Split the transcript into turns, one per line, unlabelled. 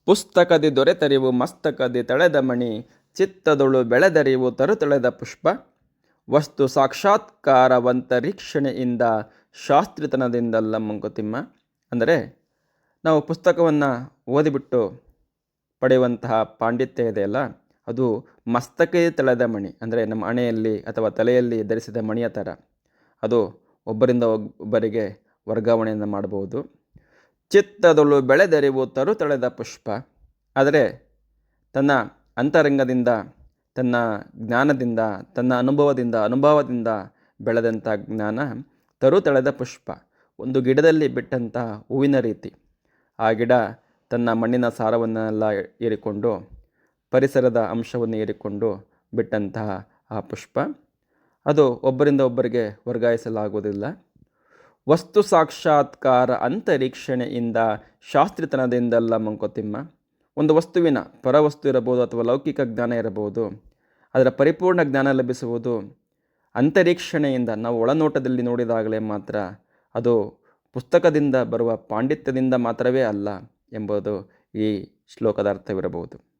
ಪುಸ್ತಕದಿ ದೊರೆತರಿವು ಮಸ್ತಕದಿ ತಳೆದ ಮಣಿ, ಚಿತ್ತದೊಳು ಬೆಳೆದರಿವು ತರುತಳೆದ ಪುಷ್ಪ. ವಸ್ತು ಸಾಕ್ಷಾತ್ಕಾರವಂತರೀಕ್ಷಣೆಯಿಂದ ಶಾಸ್ತ್ರಿತನದಿಂದಲ್ಲ ಮಂಕುತಿಮ್ಮ. ಅಂದರೆ ನಾವು ಪುಸ್ತಕವನ್ನು ಓದಿಬಿಟ್ಟು ಪಡೆಯುವಂತಹ ಪಾಂಡಿತ್ಯ ಇದೆಯಲ್ಲ, ಅದು ಮಸ್ತಕದಿ ತಳೆದ ಮಣಿ, ಅಂದರೆ ನಮ್ಮ ಹಣೆಯಲ್ಲಿ ಅಥವಾ ತಲೆಯಲ್ಲಿ ಧರಿಸಿದ ಮಣಿಯ ಥರ. ಅದು ಒಬ್ಬರಿಂದ ಒಬ್ಬರಿಗೆ ವರ್ಗಾವಣೆಯನ್ನು ಮಾಡಬಹುದು. ಚಿತ್ತದೊಳು ಬೆಳೆದರಿವು ತರುತಳೆದ ಪುಷ್ಪ. ಆದರೆ ತನ್ನ ಅಂತರಂಗದಿಂದ, ತನ್ನ ಜ್ಞಾನದಿಂದ, ತನ್ನ ಅನುಭವದಿಂದ ಬೆಳೆದಂಥ ಜ್ಞಾನ ತರುತಳೆದ ಪುಷ್ಪ. ಒಂದು ಗಿಡದಲ್ಲಿ ಬಿಟ್ಟಂತಹ ಹೂವಿನ ರೀತಿ. ಆ ಗಿಡ ತನ್ನ ಮಣ್ಣಿನ ಸಾರವನ್ನೆಲ್ಲ ಹೀರಿಕೊಂಡು, ಪರಿಸರದ ಅಂಶವನ್ನು ಹೀರಿಕೊಂಡು ಬಿಟ್ಟಂತಹ ಆ ಪುಷ್ಪ, ಅದು ಒಬ್ಬರಿಂದ ಒಬ್ಬರಿಗೆ ವರ್ಗಾಯಿಸಲಾಗುವುದಿಲ್ಲ. ವಸ್ತು ಸಾಕ್ಷಾತ್ಕಾರ ಅಂತರೀಕ್ಷಣೆಯಿಂದ ಶಾಸ್ತ್ರಿತನದಿಂದಲ್ಲ ಮಂಕುತಿಮ್ಮ. ಒಂದು ವಸ್ತುವಿನ ಪರವಸ್ತು ಇರಬಹುದು ಅಥವಾ ಲೌಕಿಕ ಜ್ಞಾನ ಇರಬಹುದು, ಅದರ ಪರಿಪೂರ್ಣ ಜ್ಞಾನ ಲಭಿಸುವುದು ಅಂತರೀಕ್ಷಣೆಯಿಂದ, ನಾವು ಒಳನೋಟದಲ್ಲಿ ನೋಡಿದಾಗಲೇ ಮಾತ್ರ. ಅದು ಪುಸ್ತಕದಿಂದ ಬರುವ ಪಾಂಡಿತ್ಯದಿಂದ ಮಾತ್ರವೇ ಅಲ್ಲ ಎಂಬುದು ಈ ಶ್ಲೋಕದ ಅರ್ಥವಿರಬಹುದು.